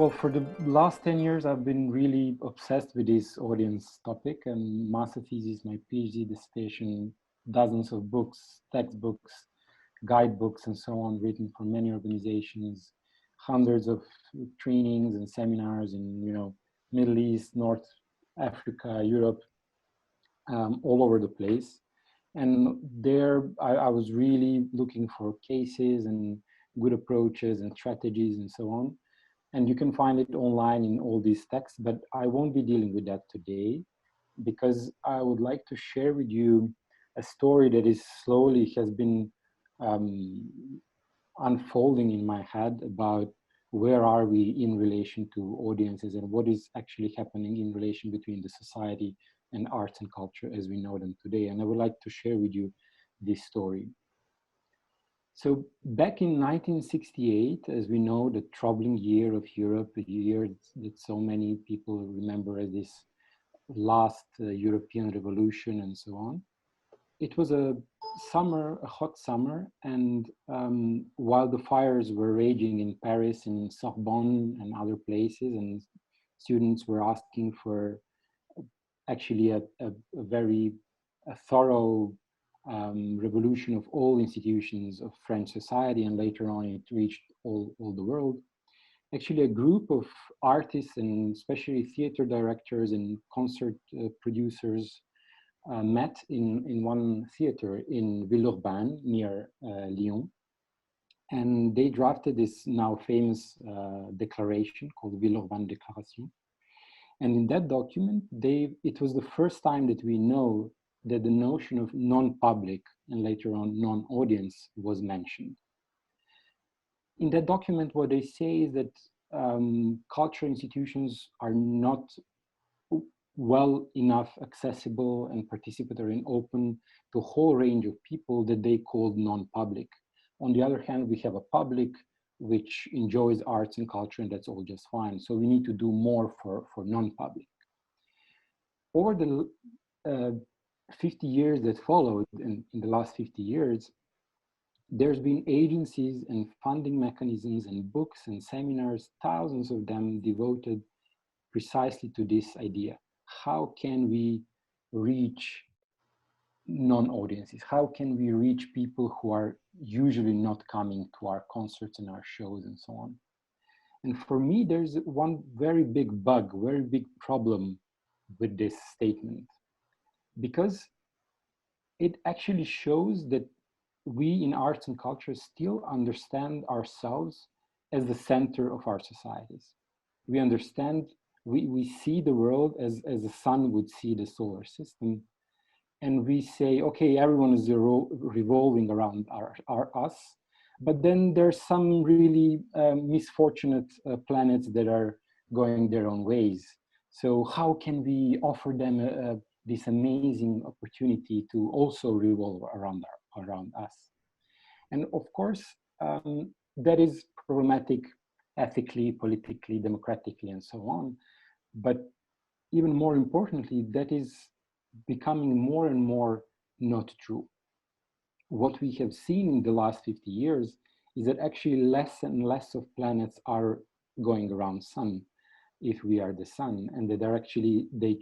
Well, for the last 10 years, I've been really obsessed with this audience topic, and master thesis, my PhD dissertation, dozens of books, textbooks, guidebooks, and so on, written for many organizations, hundreds of trainings and seminars in, Middle East, North Africa, Europe, all over the place. And there, I was really looking for cases and good approaches and strategies and so on. And you can find it online in all these texts, but I won't be dealing with that today because I would like to share with you a story that is slowly has been unfolding in my head about where are we in relation to audiences and what is actually happening in relation between the society and arts and culture as we know them today. And I would like to share with you this story. So back in 1968, as we know, the troubling year of Europe, a year that so many people remember as this last European revolution and so on. It was a summer, a hot summer, and while the fires were raging in Paris, in Sorbonne and other places, and students were asking for actually a very thorough revolution of all institutions of French society, and later on it reached all the world. Actually, a group of artists and especially theater directors and concert producers met in one theater in Villeurbanne near Lyon. And they drafted this now famous declaration called Villeurbanne Declaration. And in that document, it was the first time that we know that the notion of non-public and later on non-audience was mentioned. In that document, what they say is that cultural institutions are not well enough accessible and participatory and open to a whole range of people that they called non-public. On the other hand, we have a public which enjoys arts and culture, and that's all just fine. So we need to do more for non-public. Over the 50 years that followed, in the last 50 years, there's been agencies and funding mechanisms and books and seminars, thousands of them devoted precisely to this idea. How can we reach non-audiences? How can we reach people who are usually not coming to our concerts and our shows and so on? And for me, there's one very big bug, very big problem with this statement, because it actually shows that we in arts and culture still understand ourselves as the center of our societies. We understand, we see the world as the sun would see the solar system. And we say, okay, everyone is revolving around us. But then there's some really misfortunate planets that are going their own ways. So how can we offer them this amazing opportunity to also revolve around us? And of course, that is problematic ethically, politically, democratically, and so on. But even more importantly, that is becoming more and more not true. What we have seen in the last 50 years is that actually less and less of planets are going around sun if we are the sun, and that they're actually, they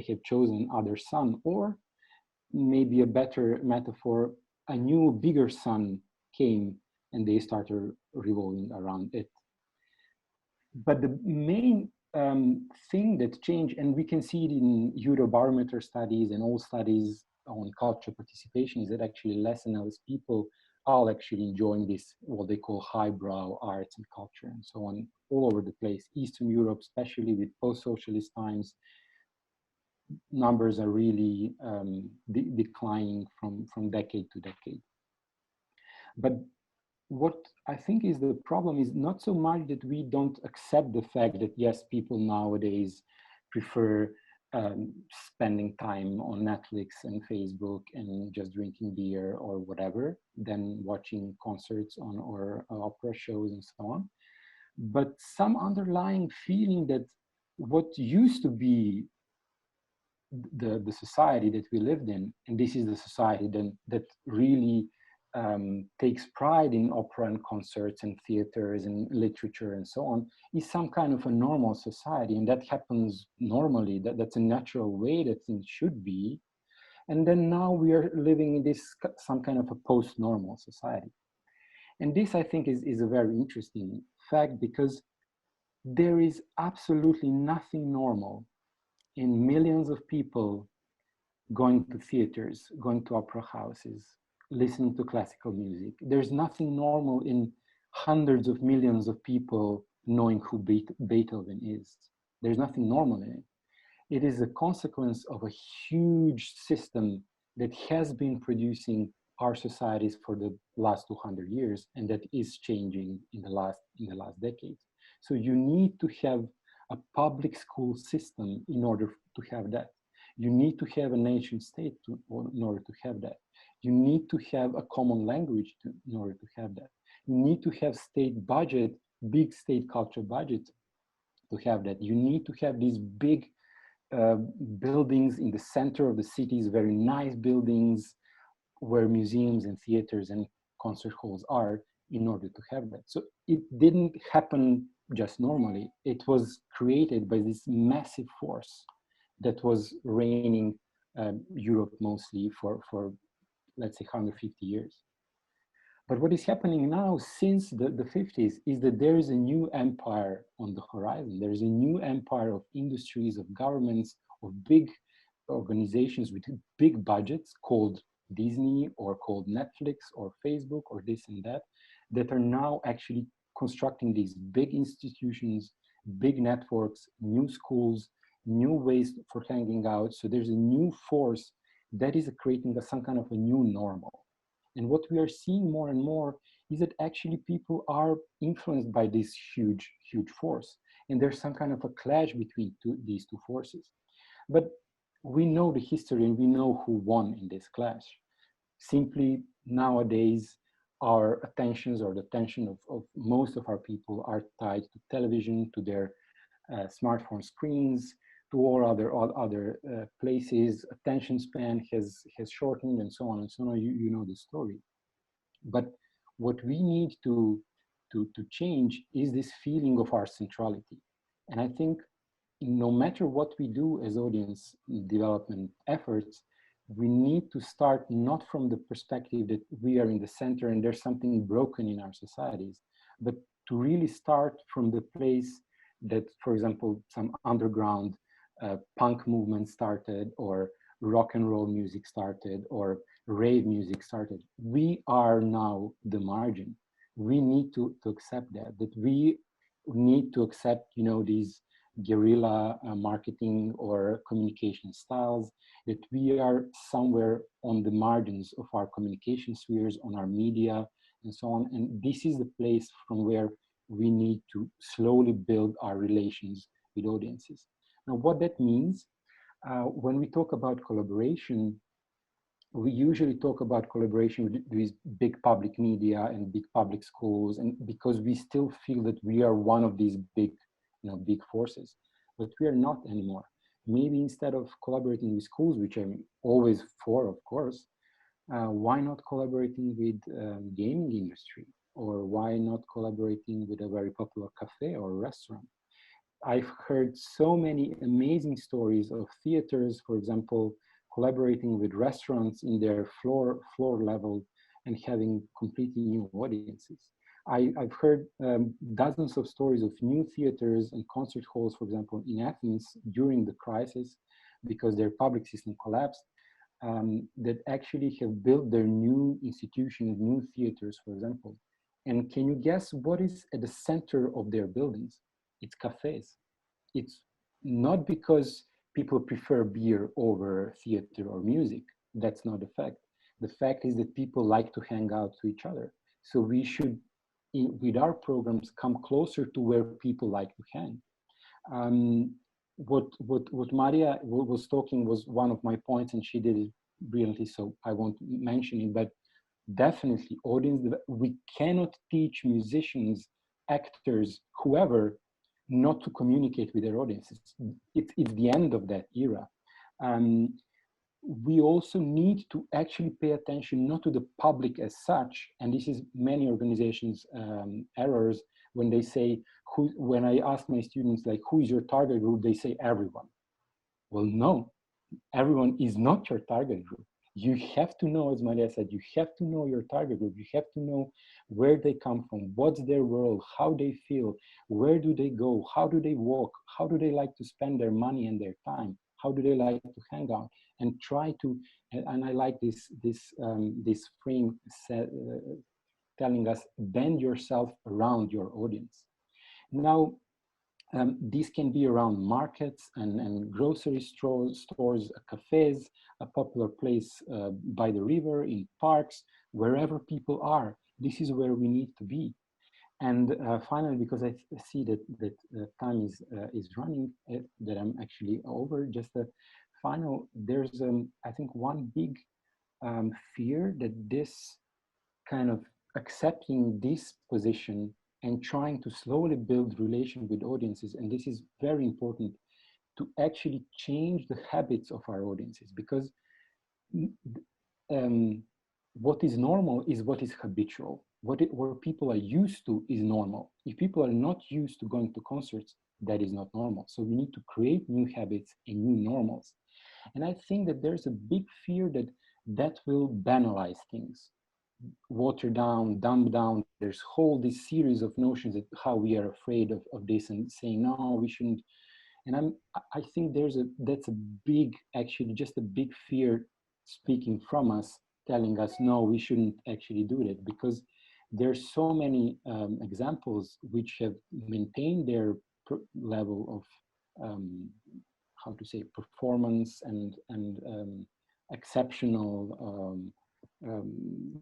have chosen other sun, or maybe a better metaphor, a new bigger sun came and they started revolving around it. But the main thing that changed, and we can see it in Eurobarometer studies and all studies on cultural participation, is that actually less and less people are actually enjoying this, what they call highbrow arts and culture and so on, all over the place. Eastern Europe, especially with post-socialist times, numbers are really declining from decade to decade. But what I think is the problem is not so much that we don't accept the fact that, yes, people nowadays prefer spending time on Netflix and Facebook and just drinking beer or whatever than watching concerts or opera shows and so on. But some underlying feeling that what used to be the society that we lived in, and this is the society that really takes pride in opera and concerts and theaters and literature and so on, is some kind of a normal society, and that happens normally. That's a natural way that things should be. And then now we are living in this some kind of a post-normal society. And this, I think, is a very interesting fact, because there is absolutely nothing normal in millions of people going to theaters, going to opera houses, listening to classical music. There's nothing normal in hundreds of millions of people knowing who Beethoven is. There's nothing normal in it. It is a consequence of a huge system that has been producing our societies for the last 200 years, and that is changing in the last decades. So you need to have a public school system in order to have that. You need to have a nation state in order to have that. You need to have a common language in order to have that. You need to have state budget, big state culture budget to have that. You need to have these big buildings in the center of the cities, very nice buildings where museums and theaters and concert halls are, in order to have that. So it didn't happen just normally. It was created by this massive force that was reigning Europe mostly for, let's say, 150 years. But what is happening now since the 50s is that there is a new empire on the horizon. There is a new empire of industries, of governments, of big organizations with big budgets called Disney or called Netflix or Facebook or this and that are now actually constructing these big institutions, big networks, new schools, new ways for hanging out. So there's a new force that is creating some kind of a new normal. And what we are seeing more and more is that actually people are influenced by this huge, huge force. And there's some kind of a clash between these two forces. But we know the history and we know who won in this clash. Simply nowadays, our attentions, or the attention of most of our people, are tied to television, to their smartphone screens, to all other places. Attention span has shortened, and so on and so on. You know the story. But what we need to change is this feeling of our centrality. And I think no matter what we do as audience development efforts, we need to start not from the perspective that we are in the center and there's something broken in our societies, but to really start from the place that, for example, some underground punk movement started, or rock and roll music started, or rave music started. We are now the margin. We need to accept that we need to accept, these guerrilla marketing or communication styles, that we are somewhere on the margins of our communication spheres, on our media, and so on. And this is the place from where we need to slowly build our relations with audiences. Now, what that means, when we talk about collaboration, we usually talk about collaboration with big public media and big public schools, and because we still feel that we are one of these big, big forces, but we are not anymore. Maybe instead of collaborating with schools, which I'm always for, of course, why not collaborating with gaming industry, or why not collaborating with a very popular cafe or restaurant? I've heard so many amazing stories of theaters, for example, collaborating with restaurants in their floor level and having completely new audiences. I've heard dozens of stories of new theaters and concert halls, for example, in Athens during the crisis, because their public system collapsed, that actually have built their new institutions, new theaters, for example. And can you guess what is at the center of their buildings? It's cafes. It's not because people prefer beer over theater or music. That's not the fact. The fact is that people like to hang out to each other. So we should, with our programs, come closer to where people like to hang. What Maria was talking was one of my points, and she did it brilliantly, so I won't mention it, but definitely audience, we cannot teach musicians, actors, whoever, not to communicate with their audiences. It's the end of that era. we also need to actually pay attention not to the public as such, and this is many organizations errors when they say who. When I ask my students like who is your target group, they say everyone. Well, no, everyone is not your target group. You have to know, as Maria said, you have to know your target group. You have to know where they come from, what's their world, how they feel, where do they go, how do they walk, how do they like to spend their money and their time, how do they like to hang out, and try to. And I like this frame telling us bend yourself around your audience. Now, these can be around markets and grocery stores, cafes, a popular place by the river, in parks, wherever people are. This is where we need to be. And finally, because I see that time is running, that I'm actually over. Just a final. There's I think one big fear that this kind of accepting this position and trying to slowly build relation with audiences, and this is very important, to actually change the habits of our audiences, because um, what is normal is what is habitual. What people are used to is normal. If people are not used to going to concerts, that is not normal. So we need to create new habits and new normals. And I think that there's a big fear that that will banalize things, water down, dumb down. There's whole this series of notions that how we are afraid of this and saying no, we shouldn't. And I think that's a big, actually just a big fear speaking from us, telling us no, we shouldn't actually do that, because there's so many examples which have maintained their level of how to say performance and exceptional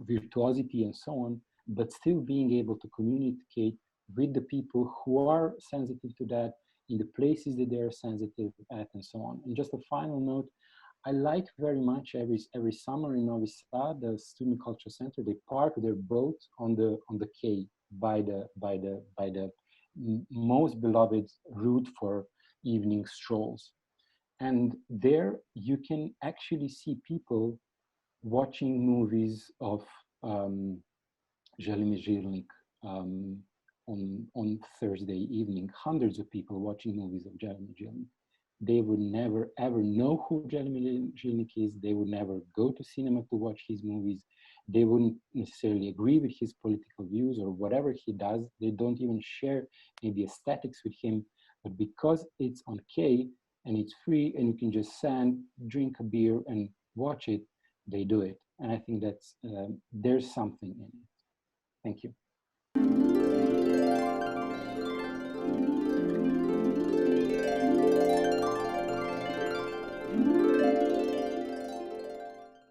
virtuosity and so on, but still being able to communicate with the people who are sensitive to that, in the places that they are sensitive at, and so on. And just a final note, I like very much every summer in Novi Sad, the Student Culture Center, they park their boat on the quay by the most beloved route for evening strolls. And there you can actually see people watching movies of Jelime Žilnik on Thursday evening, hundreds of people watching movies of Jelime Žilnik. They would never ever know who Jelime Žilnik is. They would never go to cinema to watch his movies. They wouldn't necessarily agree with his political views or whatever he does. They don't even share maybe aesthetics with him. But because it's on K and it's free and you can just stand, drink a beer and watch it, they do it. And I think that's there's something in it. Thank you.